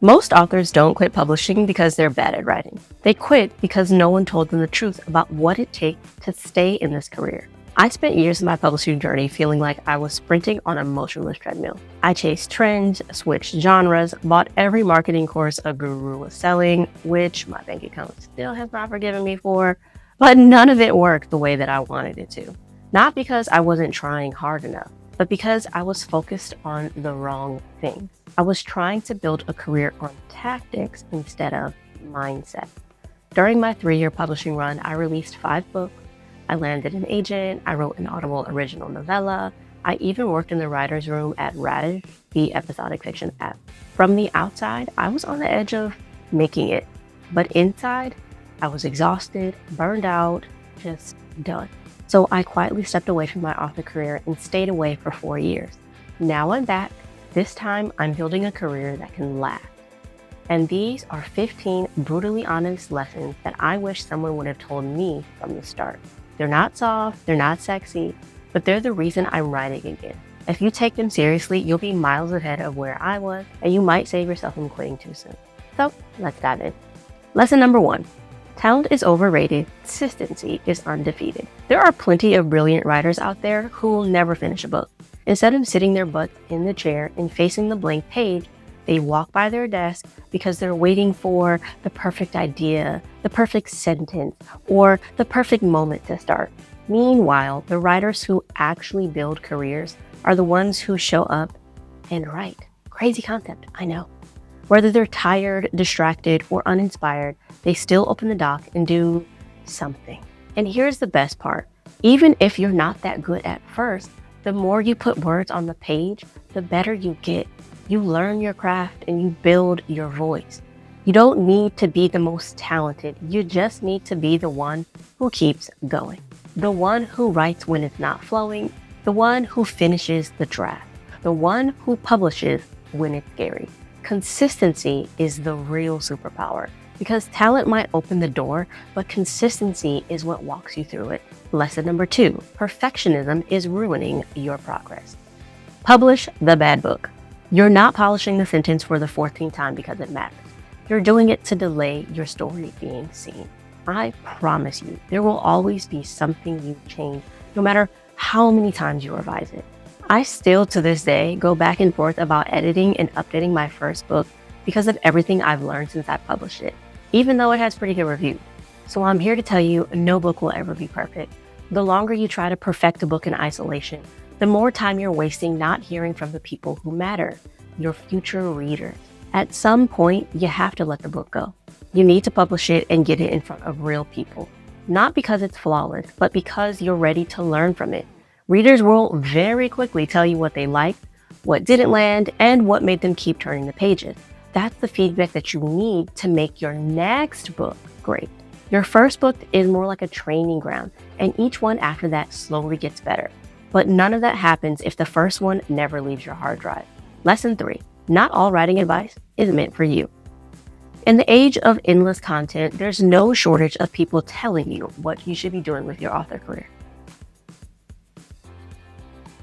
Most authors don't quit publishing because they're bad at writing. They quit because no one told them the truth about what it takes to stay in this career. I spent years of my publishing journey feeling like I was sprinting on a motionless treadmill. I chased trends, switched genres, bought every marketing course a guru was selling, which my bank account still has not forgiven me for, but none of it worked the way that I wanted it to. Not because I wasn't trying hard enough, but because I was focused on the wrong thing. I was trying to build a career on tactics instead of mindset. During my 3-year publishing run, I released 5 books. I landed an agent. I wrote an Audible original novella. I even worked in the writer's room at Radish, the episodic fiction app. From the outside, I was on the edge of making it. But inside, I was exhausted, burned out, just done. So I quietly stepped away from my author career and stayed away for 4 years. Now I'm back. This time, I'm building a career that can last. And these are 15 brutally honest lessons that I wish someone would have told me from the start. They're not soft, they're not sexy, but they're the reason I'm writing again. If you take them seriously, you'll be miles ahead of where I was, and you might save yourself from quitting too soon. So let's dive in. Lesson number 1. Talent is overrated, consistency is undefeated. There are plenty of brilliant writers out there who will never finish a book. Instead of sitting their butts in the chair and facing the blank page, they walk by their desk because they're waiting for the perfect idea, the perfect sentence, or the perfect moment to start. Meanwhile, the writers who actually build careers are the ones who show up and write. Crazy concept, I know. Whether they're tired, distracted, or uninspired, they still open the dock and do something. And here's the best part. Even if you're not that good at first, the more you put words on the page, the better you get. You learn your craft and you build your voice. You don't need to be the most talented. You just need to be the one who keeps going. The one who writes when it's not flowing. The one who finishes the draft. The one who publishes when it's scary. Consistency is the real superpower because talent might open the door, but consistency is what walks you through it. Lesson number 2, perfectionism is ruining your progress. Publish the bad book. You're not polishing the sentence for the 14th time because it matters. You're doing it to delay your story being seen. I promise you, there will always be something you change, no matter how many times you revise it. I still, to this day, go back and forth about editing and updating my first book because of everything I've learned since I published it, even though it has pretty good reviews. So I'm here to tell you, no book will ever be perfect. The longer you try to perfect a book in isolation, the more time you're wasting not hearing from the people who matter, your future readers. At some point, you have to let the book go. You need to publish it and get it in front of real people. Not because it's flawless, but because you're ready to learn from it. Readers will very quickly tell you what they liked, what didn't land, and what made them keep turning the pages. That's the feedback that you need to make your next book great. Your first book is more like a training ground, and each one after that slowly gets better. But none of that happens if the first one never leaves your hard drive. Lesson 3, not all writing advice is meant for you. In the age of endless content, there's no shortage of people telling you what you should be doing with your author career.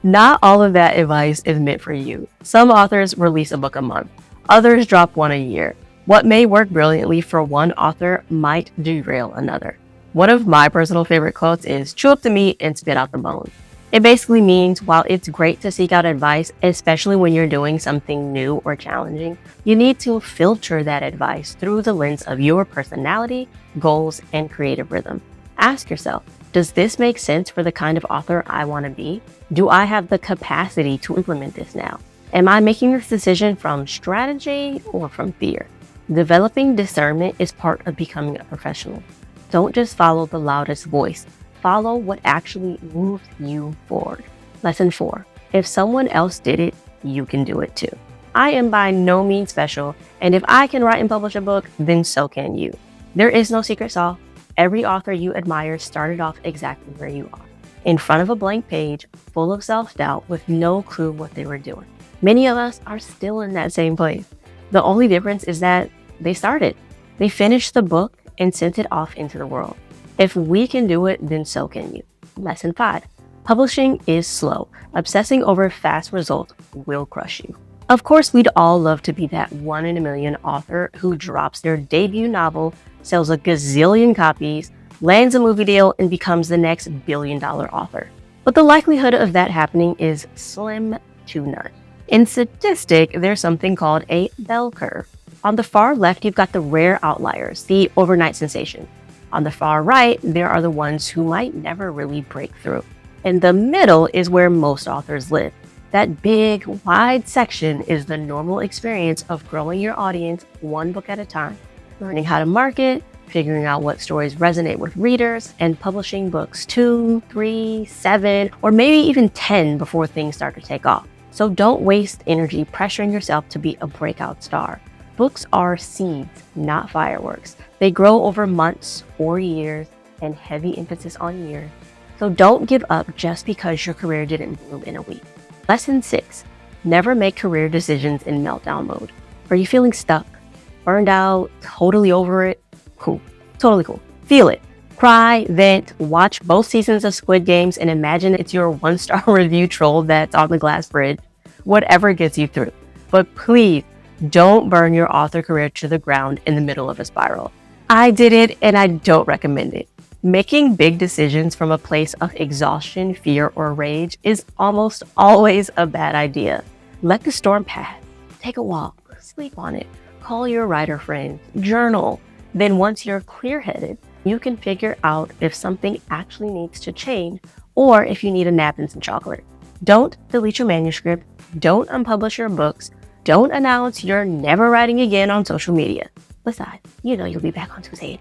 Not all of that advice is meant for you. Some authors release a book a month. Others drop one a year. What may work brilliantly for one author might derail another. One of my personal favorite quotes is, chew up the meat and spit out the bones. It basically means while it's great to seek out advice, especially when you're doing something new or challenging, you need to filter that advice through the lens of your personality, goals, and creative rhythm. Ask yourself, does this make sense for the kind of author I want to be? Do I have the capacity to implement this now? Am I making this decision from strategy or from fear? Developing discernment is part of becoming a professional. Don't just follow the loudest voice. Follow what actually moves you forward. Lesson 4, if someone else did it, you can do it too. I am by no means special, and if I can write and publish a book, then so can you. There is no secret sauce. Every author you admire started off exactly where you are, in front of a blank page, full of self-doubt, with no clue what they were doing. Many of us are still in that same place. The only difference is that they started. They finished the book and sent it off into the world. If we can do it, then so can you. Lesson 5, publishing is slow. Obsessing over fast results will crush you. Of course, we'd all love to be that one in a million author who drops their debut novel, sells a gazillion copies, lands a movie deal, and becomes the next billion-dollar author. But the likelihood of that happening is slim to none. In statistic, there's something called a bell curve. On the far left, you've got the rare outliers, the overnight sensation. On the far right, there are the ones who might never really break through. In the middle is where most authors live. That big, wide section is the normal experience of growing your audience one book at a time, learning how to market, figuring out what stories resonate with readers, and publishing books 2, 3, 7, or maybe even 10 before things start to take off. So don't waste energy pressuring yourself to be a breakout star. Books are seeds, not fireworks. They grow over months or years, and heavy emphasis on years. So don't give up just because your career didn't bloom in a week. Lesson 6, never make career decisions in meltdown mode. Are you feeling stuck, burned out, totally over it? Cool, totally cool. Feel it. Cry, vent, watch both seasons of Squid Games, and imagine it's your 1-star review troll that's on the glass bridge. Whatever gets you through. But please, don't burn your author career to the ground in the middle of a spiral. I did it, and I don't recommend it. Making big decisions from a place of exhaustion, fear, or rage is almost always a bad idea. Let the storm pass. Take a walk. Sleep on it. Call your writer friends. Journal. Then once you're clear-headed, you can figure out if something actually needs to change or if you need a nap and some chocolate. Don't delete your manuscript. Don't unpublish your books. Don't announce you're never writing again on social media. Besides, you know you'll be back on Tuesday.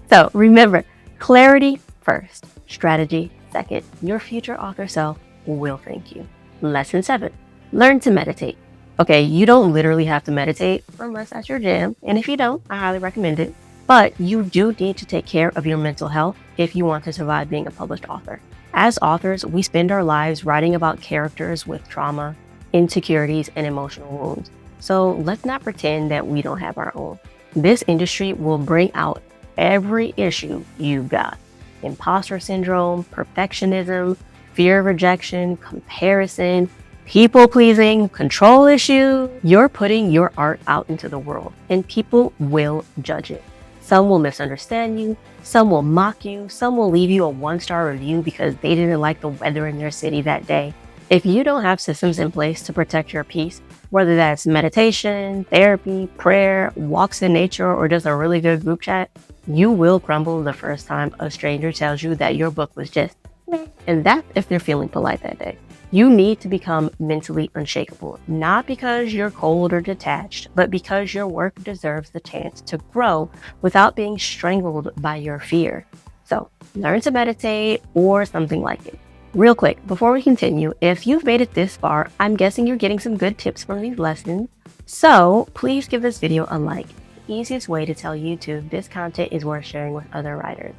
So remember, clarity first, strategy second. Your future author self will thank you. Lesson 7, learn to meditate. Okay, you don't literally have to meditate unless that's your jam. And if you don't, I highly recommend it. But you do need to take care of your mental health if you want to survive being a published author. As authors, we spend our lives writing about characters with trauma, insecurities, and emotional wounds. So let's not pretend that we don't have our own. This industry will bring out every issue you've got. Imposter syndrome, perfectionism, fear of rejection, comparison, people-pleasing, control issues. You're putting your art out into the world, and people will judge it. Some will misunderstand you, some will mock you, some will leave you a 1-star review because they didn't like the weather in their city that day. If you don't have systems in place to protect your peace, whether that's meditation, therapy, prayer, walks in nature, or just a really good group chat, you will crumble the first time a stranger tells you that your book was just meh. And that's if they're feeling polite that day. You need to become mentally unshakable, not because you're cold or detached, but because your work deserves the chance to grow without being strangled by your fear. So learn to meditate or something like it. Real quick, before we continue, if you've made it this far, I'm guessing you're getting some good tips from these lessons. So please give this video a like. The easiest way to tell YouTube this content is worth sharing with other writers.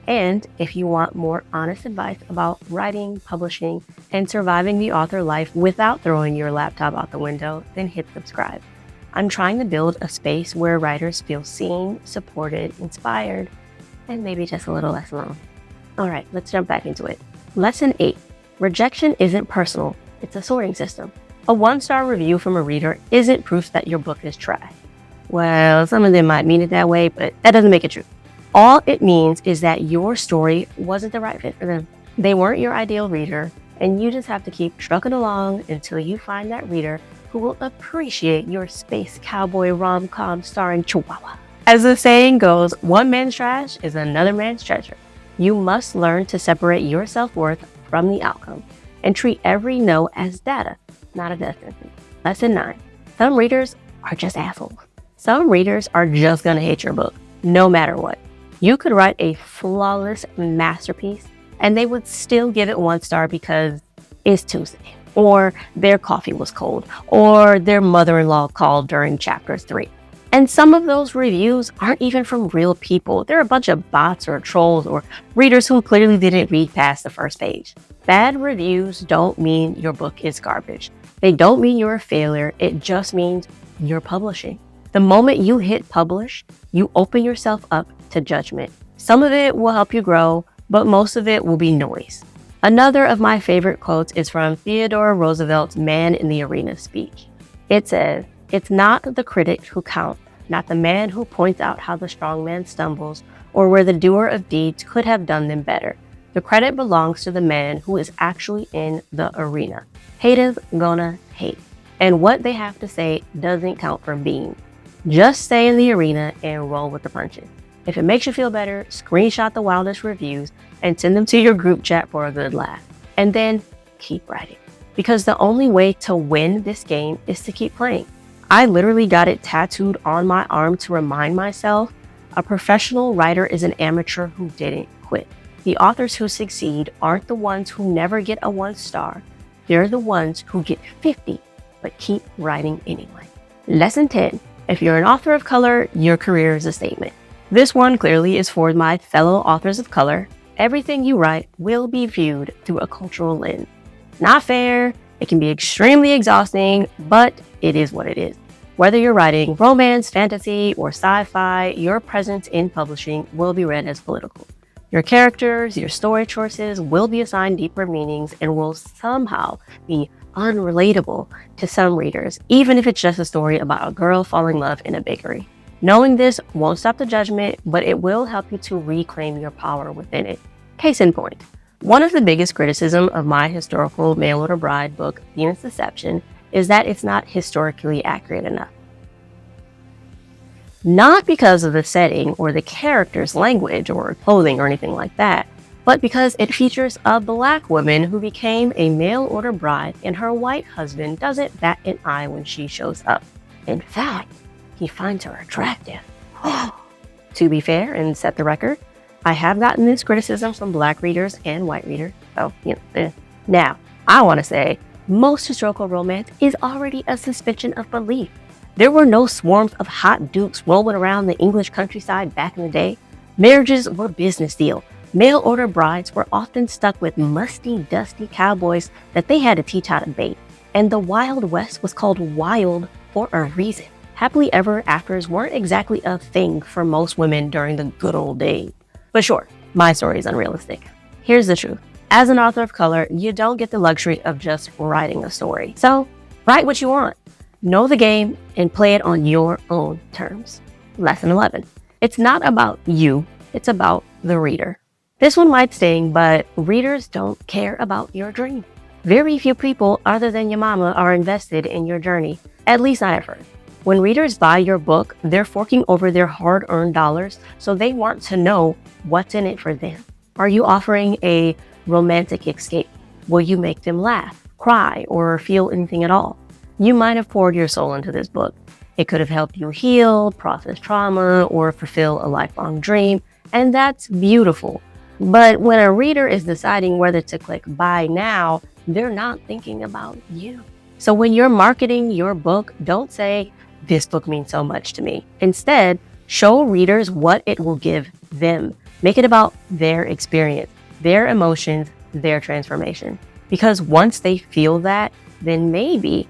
And if you want more honest advice about writing, publishing, and surviving the author life without throwing your laptop out the window, then hit subscribe. I'm trying to build a space where writers feel seen, supported, inspired, and maybe just a little less alone. All right, let's jump back into it. Lesson 8, rejection isn't personal, it's a sorting system. A 1-star review from a reader isn't proof that your book is trash. Well, some of them might mean it that way, but that doesn't make it true. All it means is that your story wasn't the right fit for them. They weren't your ideal reader, and you just have to keep trucking along until you find that reader who will appreciate your space cowboy rom-com starring Chihuahua. As the saying goes, one man's trash is another man's treasure. You must learn to separate your self-worth from the outcome and treat every no as data, not a death sentence. Lesson 9, some readers are just assholes. Some readers are just gonna hate your book, no matter what. You could write a flawless masterpiece and they would still give it 1 star because it's Tuesday, or their coffee was cold, or their mother-in-law called during chapter 3. And some of those reviews aren't even from real people. They're a bunch of bots or trolls or readers who clearly didn't read past the first page. Bad reviews don't mean your book is garbage. They don't mean you're a failure. It just means you're publishing. The moment you hit publish, you open yourself up to judgment. Some of it will help you grow, but most of it will be noise. Another of my favorite quotes is from Theodore Roosevelt's Man in the Arena speech. It says, "It's not the critic who counts, not the man who points out how the strong man stumbles or where the doer of deeds could have done them better. The credit belongs to the man who is actually in the arena. Haters gonna hate. And what they have to say doesn't count for beans. Just stay in the arena and roll with the punches. If it makes you feel better, screenshot the wildest reviews and send them to your group chat for a good laugh. And then keep writing. Because the only way to win this game is to keep playing." I literally got it tattooed on my arm to remind myself a professional writer is an amateur who didn't quit. The authors who succeed aren't the ones who never get a 1-star. They're the ones who get 50, but keep writing anyway. Lesson 10. If you're an author of color, your career is a statement. This one clearly is for my fellow authors of color. Everything you write will be viewed through a cultural lens. Not fair, it can be extremely exhausting, but it is what it is. Whether you're writing romance, fantasy, or sci-fi, your presence in publishing will be read as political. Your characters, your story choices will be assigned deeper meanings and will somehow be unrelatable to some readers, even if it's just a story about a girl falling in love in a bakery. Knowing this won't stop the judgment, but it will help you to reclaim your power within it. Case in point. One of the biggest criticisms of my historical mail-order bride book, Venus Deception, is that it's not historically accurate enough. Not because of the setting or the character's language or clothing or anything like that, but because it features a Black woman who became a mail-order bride and her white husband doesn't bat an eye when she shows up. In fact, he finds her attractive. To be fair and set the record, I have gotten this criticism from Black readers and white readers, so, Now, I want to say, most historical romance is already a suspension of belief. There were no swarms of hot dukes rolling around the English countryside back in the day. Marriages were business deals. Mail-order brides were often stuck with musty, dusty cowboys that they had to teach how to bait. And the Wild West was called wild for a reason. Happily ever afters weren't exactly a thing for most women during the good old days. But sure, my story is unrealistic. Here's the truth. As an author of color, you don't get the luxury of just writing a story. So, write what you want. Know the game and play it on your own terms. Lesson 11. It's not about you, it's about the reader. This one might sting, but readers don't care about your dream. Very few people other than your mama are invested in your journey, at least not at first. When readers buy your book, they're forking over their hard-earned dollars, so they want to know what's in it for them. Are you offering a romantic escape? Will you make them laugh, cry, or feel anything at all? You might have poured your soul into this book. It could have helped you heal, process trauma, or fulfill a lifelong dream, and that's beautiful. But when a reader is deciding whether to click buy now, they're not thinking about you. So when you're marketing your book, don't say, "This book means so much to me." Instead, show readers what it will give them. Make it about their experience, their emotions, their transformation. Because once they feel that, then maybe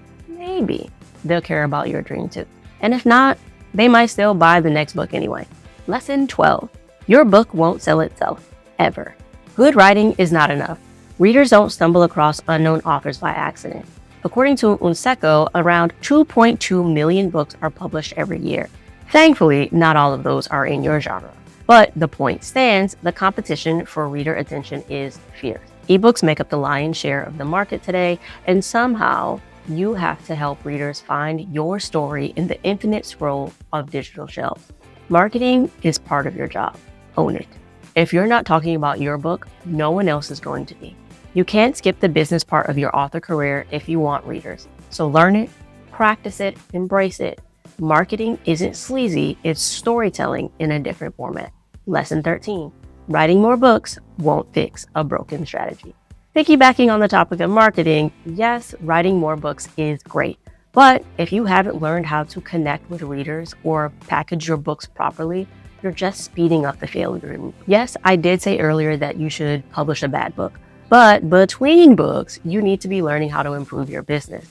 they'll care about your dream too. And if not, they might still buy the next book anyway. Lesson 12. Your book won't sell itself, ever. Good writing is not enough. Readers don't stumble across unknown authors by accident. According to Unseco, around 2.2 million books are published every year. Thankfully, not all of those are in your genre. But the point stands, the competition for reader attention is fierce. Ebooks make up the lion's share of the market today, and somehow you have to help readers find your story in the infinite scroll of digital shelves. Marketing is part of your job. Own it. If you're not talking about your book, no one else is going to be. You can't skip the business part of your author career if you want readers. So learn it, practice it, embrace it. Marketing isn't sleazy, it's storytelling in a different format. Lesson 13. Writing more books won't fix a broken strategy. Piggybacking on the topic of marketing, yes, writing more books is great. But if you haven't learned how to connect with readers or package your books properly, you're just speeding up the failure. Yes, I did say earlier that you should publish a bad book. But between books, you need to be learning how to improve your business.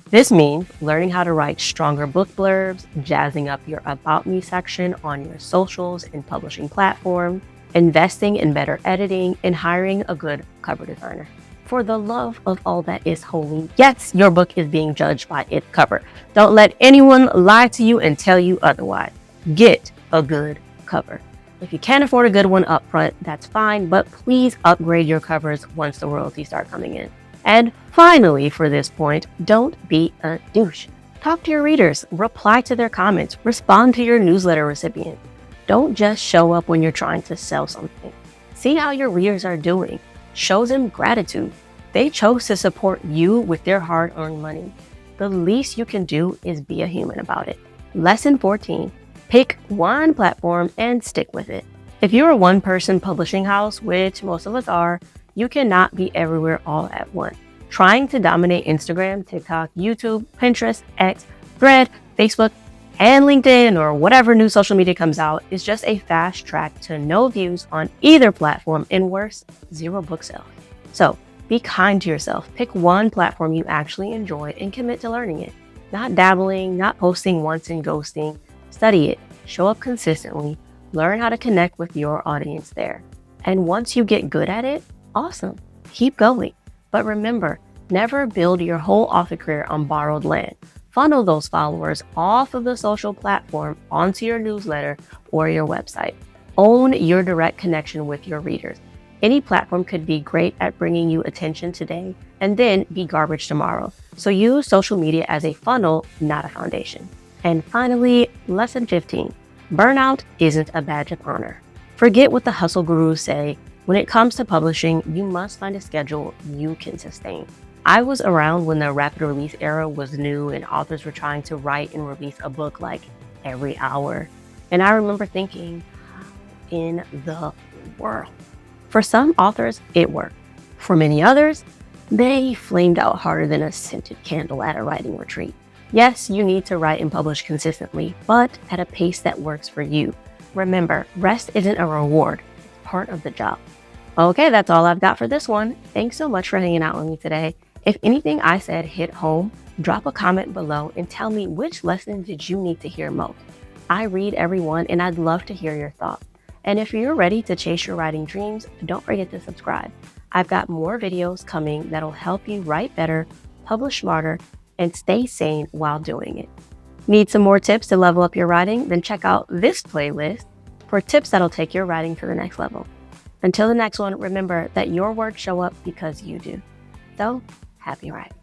This means learning how to write stronger book blurbs, jazzing up your About Me section on your socials and publishing platforms, investing in better editing, and hiring a good cover designer. For the love of all that is holy, yes, your book is being judged by its cover. Don't let anyone lie to you and tell you otherwise. Get a good cover. If you can't afford a good one up front, that's fine, but please upgrade your covers once the royalties start coming in. And finally, for this point, don't be a douche. Talk to your readers, reply to their comments, respond to your newsletter recipient. Don't just show up when you're trying to sell something. See how your readers are doing. Show them gratitude. They chose to support you with their hard-earned money. The least you can do is be a human about it. Lesson 14. Pick one platform and stick with it. If you're a one-person publishing house, which most of us are, you cannot be everywhere all at once. Trying to dominate Instagram, TikTok, YouTube, Pinterest, X, Thread, Facebook, and LinkedIn, or whatever new social media comes out, is just a fast track to no views on either platform and worse, 0 book sales. So be kind to yourself. Pick one platform you actually enjoy and commit to learning it. Not dabbling, not posting once and ghosting. Study it, show up consistently, learn how to connect with your audience there. And once you get good at it, awesome, keep going. But remember, never build your whole author career on borrowed land. Funnel those followers off of the social platform onto your newsletter or your website. Own your direct connection with your readers. Any platform could be great at bringing you attention today and then be garbage tomorrow. So use social media as a funnel, not a foundation. And finally, lesson 15, burnout isn't a badge of honor. Forget what the hustle gurus say. When it comes to publishing, you must find a schedule you can sustain. I was around when the rapid release era was new and authors were trying to write and release a book like every hour. And I remember thinking, how in the world? For some authors, it worked. For many others, they flamed out harder than a scented candle at a writing retreat. Yes, you need to write and publish consistently, but at a pace that works for you. Remember, rest isn't a reward, it's part of the job. Okay, that's all I've got for this one. Thanks so much for hanging out with me today. If anything I said hit home, drop a comment below and tell me which lesson did you need to hear most. I read every one and I'd love to hear your thoughts. And if you're ready to chase your writing dreams, don't forget to subscribe. I've got more videos coming that'll help you write better, publish smarter, and stay sane while doing it. Need some more tips to level up your writing? Then check out this playlist for tips that'll take your writing to the next level. Until the next one, remember that your words show up because you do. So, happy writing.